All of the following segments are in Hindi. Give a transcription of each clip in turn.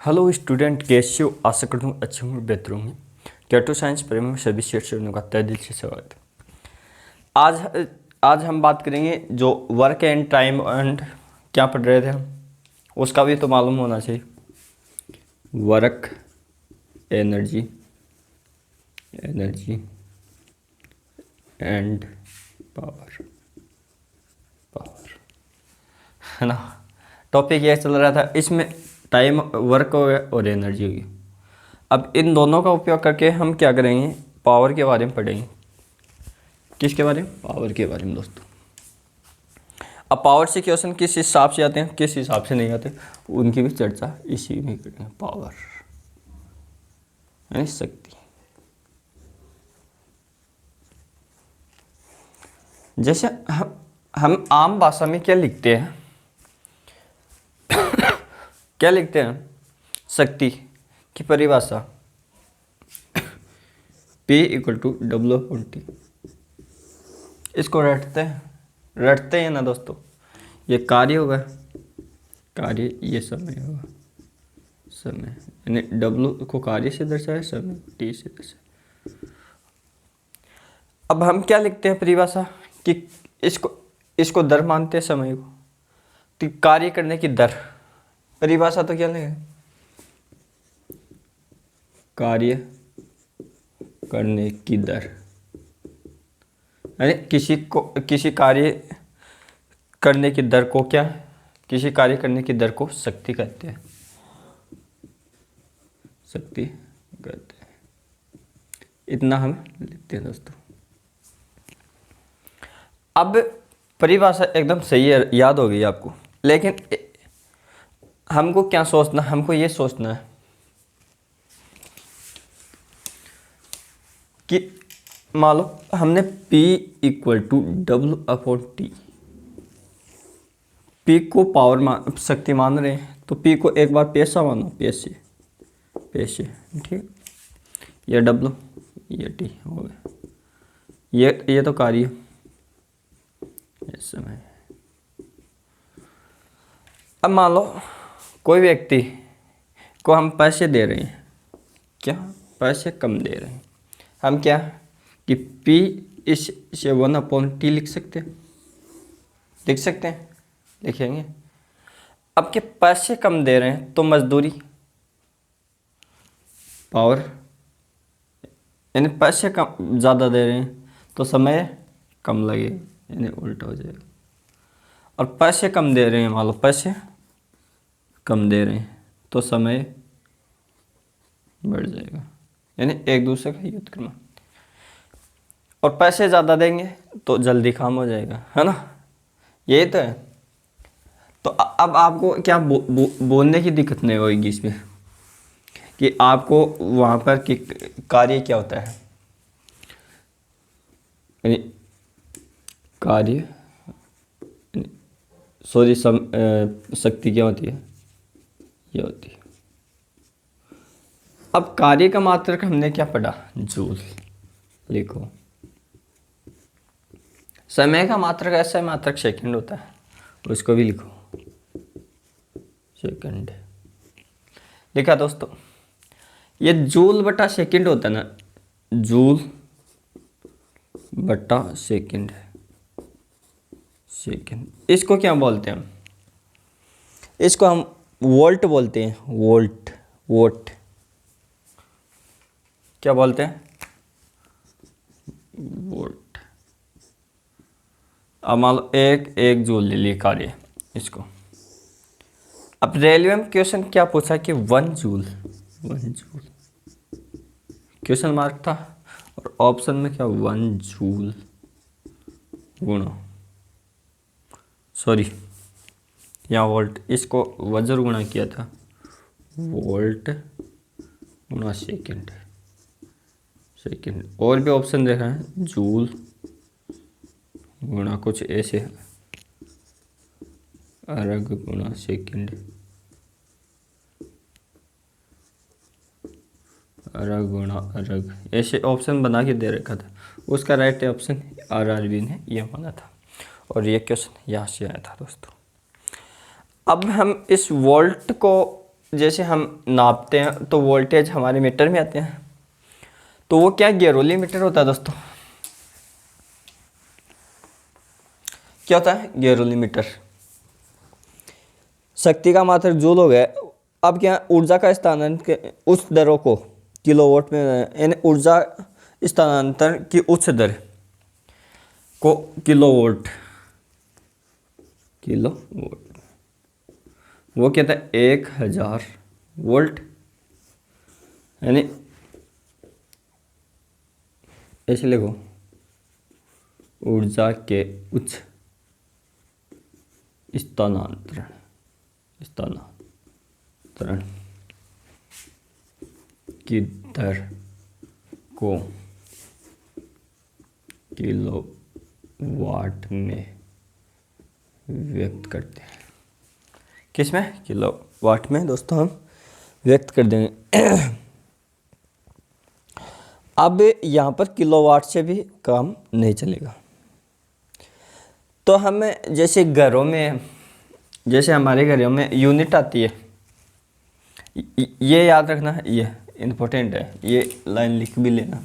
हेलो स्टूडेंट, कैसे हो? आशा करता हूँ अच्छे होंगे, बेहतर होंगे। कैटो साइंस प्रेमी में सभी शिक्षकों का तहे दिल से स्वागत है। आज हम बात करेंगे जो वर्क एंड टाइम एंड क्या पढ़ रहे थे हम, उसका भी तो मालूम होना चाहिए। वर्क एनर्जी एंड पावर है ना। टॉपिक ये चल रहा था, इसमें टाइम वर्क हो गया और एनर्जी होगी। अब इन दोनों का उपयोग करके हम क्या करेंगे, पावर के बारे में पढ़ेंगे। किसके बारे में? पावर के बारे में दोस्तों। अब पावर से क्वेश्चन किस हिसाब से आते हैं, किस हिसाब से नहीं आते, उनकी भी चर्चा इसी में करेंगे। पावर यानी शक्ति। जैसे हम आम भाषा में क्या लिखते हैं क्या लिखते हैं? शक्ति की परिभाषा P = W/T। इसको रटते हैं ना दोस्तों। ये कार्य होगा, कार्य, ये समय होगा, समय यानी W को कार्य से दर्शाए, समय T से दर्शाए। अब हम क्या लिखते हैं परिभाषा कि इसको दर मानते हैं समय को, तो कार्य करने की दर। परिभाषा तो क्या लेंगे? कार्य करने की दर, यानी किसी कार्य करने की दर को क्या, किसी कार्य करने की दर को शक्ति कहते हैं। शक्ति कहते हैं। इतना हम लिखते हैं दोस्तों। अब परिभाषा एकदम सही है, याद हो गई आपको, लेकिन हमको क्या सोचना, हमको ये सोचना है कि मान लो हमने P = W/T, P को पावर शक्ति मान रहे हैं, तो P को एक बार पैसा मानो, पैसे, ठीक। ये W, ये T हो गया। ये तो कार्य, ये समय। अब मान लो कोई व्यक्ति को हम पैसे दे रहे हैं, क्या पैसे कम दे रहे हैं, हम क्या कि P इसे 1/T लिख सकते हैं, लिखेंगे। अब के पैसे कम दे रहे हैं तो मजदूरी, पावर, यानी पैसे कम ज़्यादा दे रहे हैं तो समय कम लगे, यानी उल्टा हो जाएगा। और पैसे कम दे रहे हैं, मान लो पैसे कम दे रहे हैं तो समय बढ़ जाएगा, यानी एक दूसरे का युद्ध करना। और पैसे ज़्यादा देंगे तो जल्दी काम हो जाएगा, है ना। यही तो है। तो अब आपको क्या बोलने की दिक्कत नहीं होगी इसमें कि आपको वहाँ पर कि कार्य क्या होता है, यानी कार्य, सॉरी, शक्ति क्या होती है, ये होती है। अब कार्य का मात्रक हमने क्या पढ़ा? जूल। लिखो। समय का मात्रक ऐसा मात्रक सेकंड होता है, उसको भी लिखो, सेकंड। लिखा दोस्तों। ये जूल बटा सेकंड होता है ना, जूल बटा सेकंड। इसको क्या बोलते हैं हम? इसको हम वोल्ट बोलते हैं, वोल्ट। क्या बोलते हैं? वोल्ट। अब मान लो एक जूल ले लिया कार्य, इसको। अब रेलवे में क्वेश्चन क्या पूछा कि 1 जूल क्वेश्चन मार्क था, और ऑप्शन में क्या 1 जूल गुणा, सॉरी यहाँ वोल्ट, इसको वज्र गुणा किया था, वोल्ट गुणा सेकंड। और भी ऑप्शन देखा है, जूल गुणा कुछ ऐसे, अर्ग गुणा सेकंड, अर्ग गुणा अर्ग, ऐसे ऑप्शन बना के दे रखा था। उसका राइट ऑप्शन RRB ने ये माना था, और ये क्वेश्चन यहाँ से आया था दोस्तों। अब हम इस वोल्ट को जैसे हम नापते हैं तो वोल्टेज हमारे मीटर में आते हैं, तो वो क्या गैरोली मीटर होता है दोस्तों। क्या होता है गैरोली मीटर। शक्ति का मात्रक जूल हो गया। अब क्या ऊर्जा का स्थानांतरण उच्च दरों को किलोवाट में, यानी ऊर्जा स्थानांतरण की उच्च दर को किलोवाट, किलोवाट वो कहता है 1000 वोल्ट, यानी ऐसे लिखो ऊर्जा के उच्च स्थानांतरण की दर को किलोवाट में व्यक्त करते हैं। किस में? किलोवाट में दोस्तों हम व्यक्त कर देंगे। अब यहाँ पर किलोवाट से भी काम नहीं चलेगा, तो हमें जैसे घरों में, जैसे हमारे घरों में यूनिट आती है, ये याद रखना, ये इम्पोर्टेंट है, ये लाइन लिख भी लेना।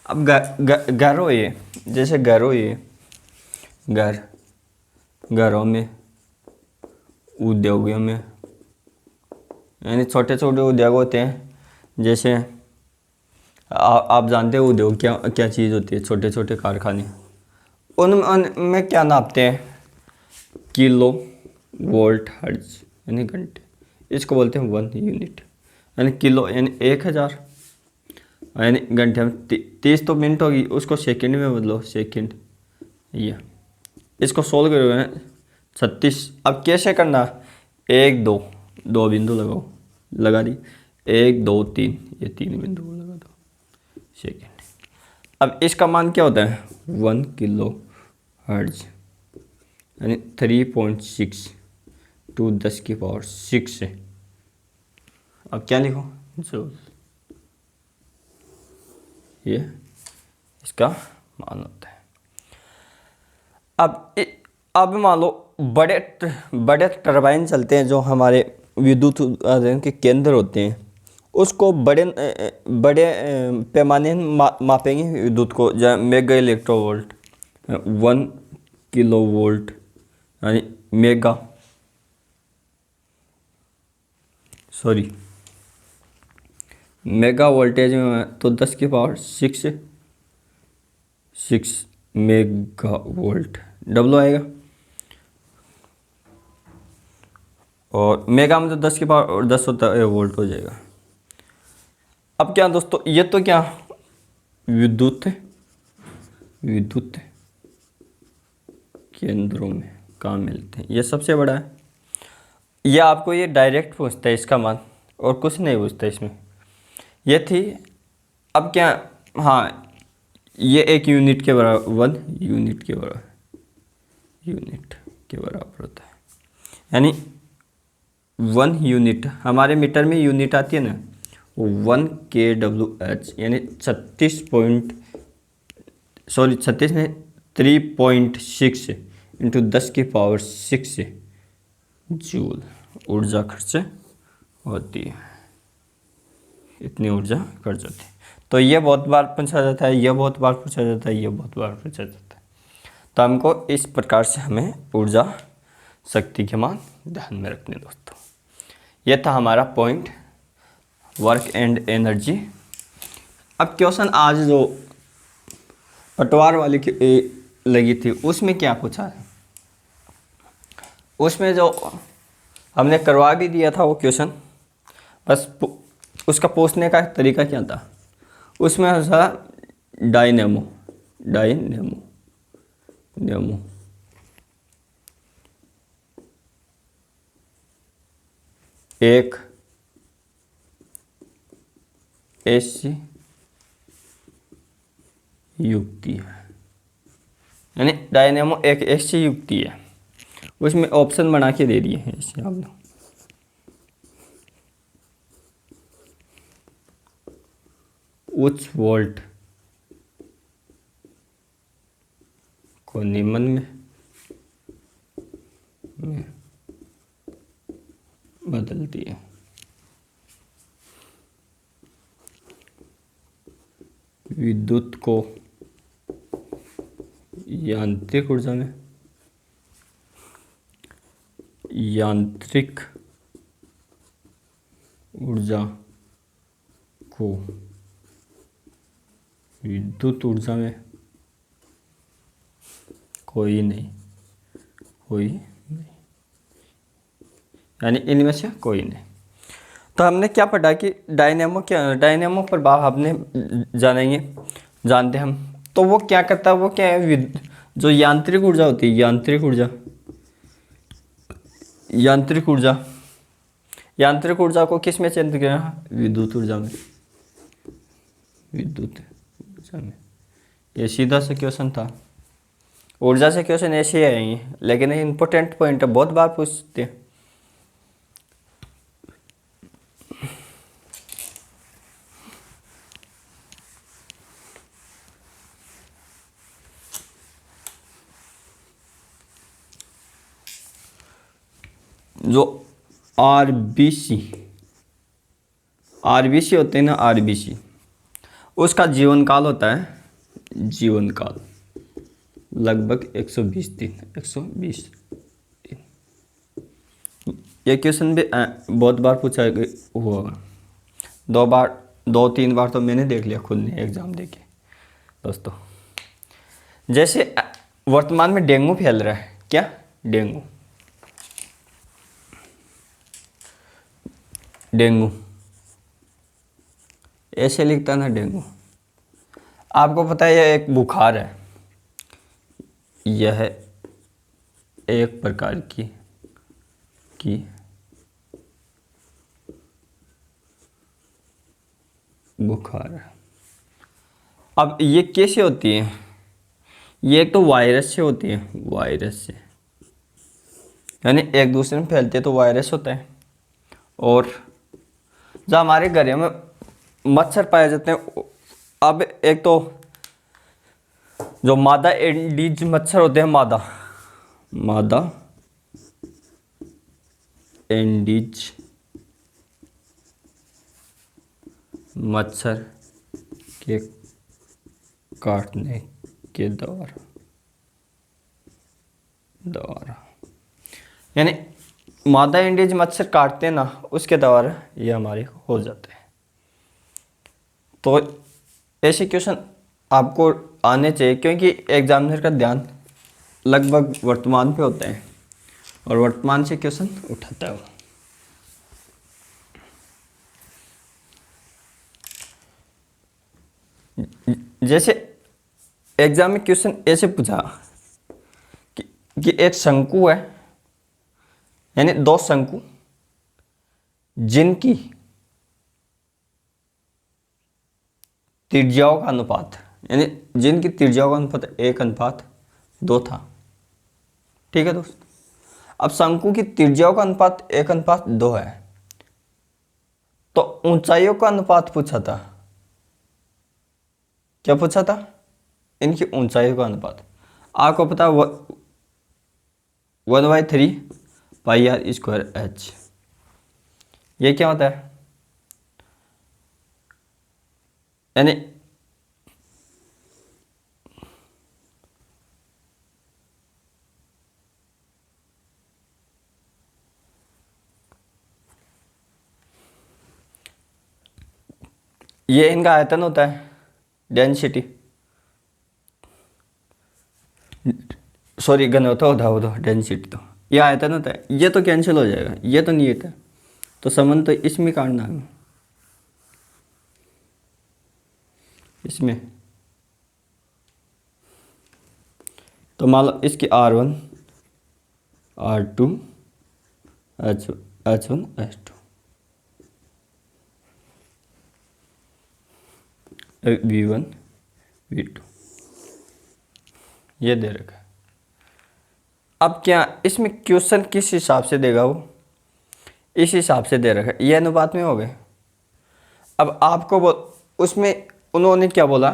अब घर हो, ये जैसे घर हो, ये घरों में, उद्योगों में, यानी छोटे छोटे उद्योग होते हैं। जैसे आप जानते हो उद्योग क्या क्या चीज़ होती है, छोटे छोटे कारखाने, उनमें क्या नापते हैं? किलो वोल्ट हर्ट्ज, यानी घंटे, इसको बोलते हैं 1 यूनिट, यानी किलो यानी 1000, यानी घंटे में 30 तो मिनट होगी, उसको सेकंड में बदलो, सेकंड, ये इसको सोल्व करोगे 36। अब कैसे करना? 1 2 2 बिंदु लगाओ, लगा दी, 1 2 3, ये 3 बिंदु लगा दो, सेकंड। अब इसका मान क्या होता है? 1 किलो हर्ट्ज, यानी 3.6 टू 10⁶ से। अब क्या लिखो? जूल, ये इसका मान होता है। अब मान लो बड़े टरबाइन चलते हैं, जो हमारे विद्युत उत्पादन के केंद्र होते हैं, उसको बड़े पैमाने मापेंगे विद्युत को, जहाँ मेगा इलेक्ट्रोवोल्ट, 1 किलो वोल्ट, यानी मेगा वोल्टेज में तो 10⁶ मेगा वोल्ट डब्लो आएगा, और मेगा में तो 10 होता है, वोल्ट हो जाएगा। अब क्या दोस्तों, ये तो क्या विद्युत केंद्रों में काम मिलते हैं, ये सबसे बड़ा है। ये आपको ये डायरेक्ट पूछता है इसका मान, और कुछ नहीं पूछता इसमें। ये थी। अब क्या, हाँ, ये 1 यूनिट के बराबर, 1 यूनिट के बराबर होता है, यानी 1 यूनिट, हमारे मीटर में यूनिट आती है ना, 1 kWh, यानी 36 में 3.6 इंटू 10⁶ जूल ऊर्जा खर्च होती है। इतनी ऊर्जा खर्च होती है। तो ये बहुत बार पूछा जाता है, ये बहुत बार पूछा जाता है, ये बहुत बार पूछा जाता है। तो हमको इस प्रकार से हमें ऊर्जा शक्ति के मान ध्यान में रखने दोस्तों। ये था हमारा पॉइंट वर्क एंड एनर्जी। अब क्वेश्चन आज जो पटवार वाली लगी थी, उसमें क्या पूछा है? उसमें जो हमने करवा भी दिया था वो क्वेश्चन, बस उसका पूछने का तरीका क्या था? उसमें था डायनेमो एक ऐसी युक्ति है, यानी डायनेमो एक ऐसी युक्ति है। उसमें ऑप्शन बना के दे दिए हैं इसे आपने। उच्च वोल्ट को निम्न में बदलती है, विद्युत को यांत्रिक ऊर्जा में, यांत्रिक ऊर्जा को विद्युत ऊर्जा में कोई नहीं, यानी इनमें से कोई नहीं। तो हमने क्या पढ़ा कि डायनेमो प्रभाव हमने जानते हम। तो वो क्या करता है, वो क्या है, जो यांत्रिक ऊर्जा होती है, यांत्रिक ऊर्जा को किस में चेंज किया, विद्युत ऊर्जा में, ये सीधा सा क्वेश्चन था। ऊर्जा से क्वेश्चन ऐसे ही आएंगे, लेकिन इंपॉर्टेंट पॉइंट बहुत बार पूछते हैं। जो आरबीसी होते हैं ना, आरबीसी, उसका जीवन काल होता है, जीवन काल लगभग 120 दिन। ये क्वेश्चन भी बहुत बार पूछा हुआ, 2-3 बार तो मैंने देख लिया खुद ने एग्जाम देके दोस्तों। जैसे वर्तमान में डेंगू फैल रहा है, क्या डेंगू ऐसे लिखता ना, डेंगू। आपको पता है यह एक बुखार है, यह एक प्रकार की बुखार है। अब ये कैसे होती है, ये एक तो वायरस से होती है, यानी एक दूसरे में फैलते तो वायरस होता है। और जो हमारे घर में मच्छर पाए जाते हैं, अब एक तो जो मादा एडिज मच्छर होते हैं, मादा एडिज मच्छर के काटने के द्वारा, यानी मादा एडिज मच्छर काटते हैं ना, उसके द्वारा ये हमारे हो जाते हैं। तो ऐसे क्वेश्चन आपको आने चाहिए, क्योंकि एग्जामिनर का ध्यान लगभग वर्तमान पे होता है और वर्तमान से क्वेश्चन उठाता है वो। जैसे एग्जाम में क्वेश्चन ऐसे पूछा कि एक शंकु है, यानी 2 शंकु जिनकी त्रिज्याओं का अनुपात, यानी जिनकी त्रिज्याओं का अनुपात 1:2 था। ठीक है दोस्त, अब शंकु की त्रिज्याओं का अनुपात 1:2 है, तो ऊंचाइयों का अनुपात पूछा था। क्या पूछा था, इनकी ऊंचाइयों का अनुपात। आपको पता 1/3 पाई आर स्क्वायर एच, ये क्या होता है, यानी ये इनका आयतन होता है, डेंसिटी, सॉरी घनत्व होता है, डेंसिटी तो ये आयतन होता है। ये तो कैंसिल हो जाएगा, ये तो नहीं होता, तो संबंध तो इसमें काटना है, इसमें। तो मान लो इसकी R1 R2 H1 H2 V1 V2 ये दे रखा है। अब क्या इसमें क्वेश्चन किस हिसाब से देगा, वो इस हिसाब से दे रखा है, ये अनुपात में हो गए। अब आपको उसमें उन्होंने क्या बोला,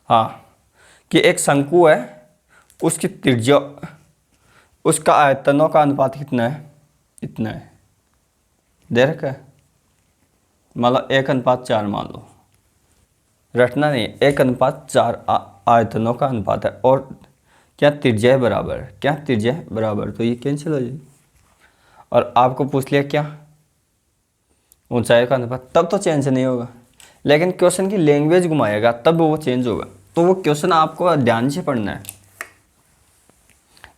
हाँ, कि एक शंकु है, उसकी त्रिज्या, उसका आयतनों का अनुपात कितना है, इतना है, दे रखा है। मान लो 1:4 मान लो, रटना नहीं, 1:4 आयतनों का अनुपात है और क्या त्रिज्या बराबर है, क्या त्रिज्या बराबर, तो ये कैंसिल हो जाएगी। और आपको पूछ लिया क्या ऊंचाई का अनुपात, तब तो चेंज नहीं होगा, लेकिन क्वेश्चन की लैंग्वेज घुमाएगा तब वो चेंज होगा। तो वो क्वेश्चन आपको ध्यान से पढ़ना है।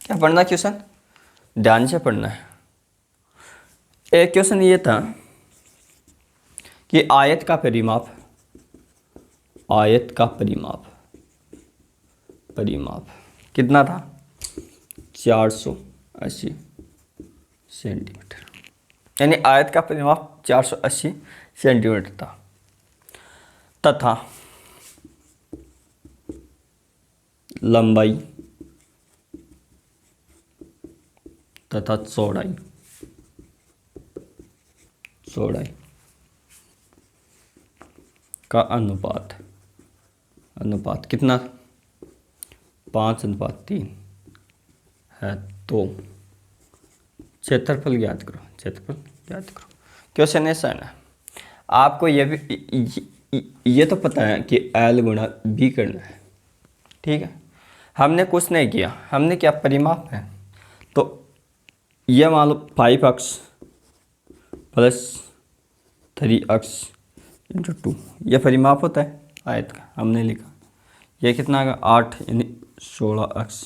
क्या पढ़ना है क्वेश्चन, ध्यान से पढ़ना है। एक क्वेश्चन ये था कि आयत का परिमाप, आयत का परिमाप कितना था, 480 सेंटीमीटर, यानी आयत का परिमाप 480 सेंटीमीटर था, तथा लंबाई तथा चौड़ाई का अनुपात कितना, 5:3 है। तो क्षेत्रफल ज्ञात करो, क्वेश्चन ऐसा है ना, आपको ये तो पता है कि L गुणा B करना है, ठीक है। हमने कुछ नहीं किया, हमने क्या परिमाप है, तो ये मान लो 5x + 3x × 2, ये परिमाप होता है आयत का, हमने लिखा। ये कितना आएगा, 8 यानी 16x,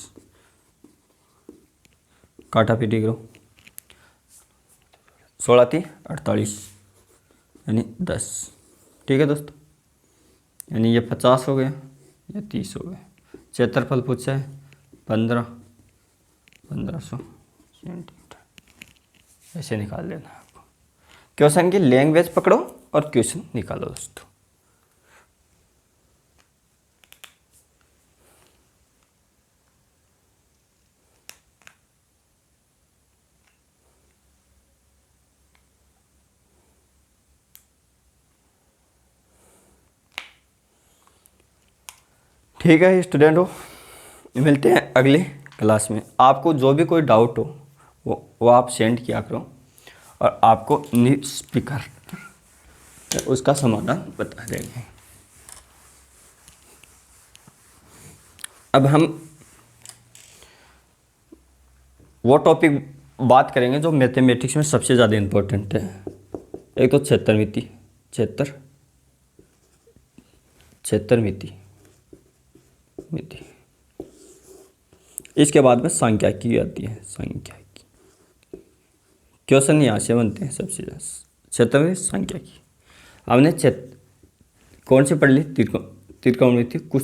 काटा पीटी करो, 16 × 3 = 48 यानी 10, ठीक है दोस्तों। यानी ये 50 हो गया, ये 30 हो गया। क्षेत्रफल पूछा है 1500 सेंटीमीटर, ऐसे निकाल लेना है आपको। क्वेश्चन की लैंग्वेज पकड़ो और क्वेश्चन निकालो दोस्तों। ठीक है स्टूडेंट हो, मिलते हैं अगली क्लास में। आपको जो भी कोई डाउट हो वो आप सेंड किया करो और आपको निष्फिक्र उसका समाधान बता देंगे। अब हम वो टॉपिक बात करेंगे जो मैथमेटिक्स में सबसे ज़्यादा इम्पोर्टेंट है। एक तो क्षेत्रमिति, इसके बाद में सांख्यिकी आती है। सांख्यिकी क्वेश्चन यहाँ से बनते हैं सबसे ज़्यादा, क्षेत्रमिति, सांख्यिकी। हमने कौन सी पढ़ ली, त्रिकोणमिति, कुछ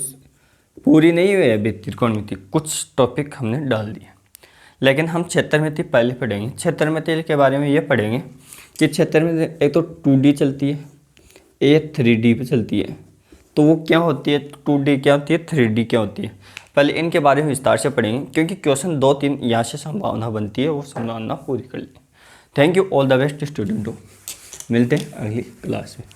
पूरी नहीं हुई अभी त्रिकोणमिति, कुछ टॉपिक हमने डाल दिए, लेकिन हम क्षेत्रमिति पहले पढ़ेंगे। क्षेत्रमिति के बारे में ये पढ़ेंगे कि क्षेत्रमिति एक तो 2D चलती है, एक 3D पे चलती है। तो वो क्या होती है, 2D क्या होती है, 3D क्या होती है, पहले इनके बारे में विस्तार से पढ़ेंगे, क्योंकि क्वेश्चन 2-3 यहाँ से संभावना बनती है, वो संभावना पूरी कर लें। Thank you, all the best स्टूडेंटों, मिलते हैं अगली क्लास में।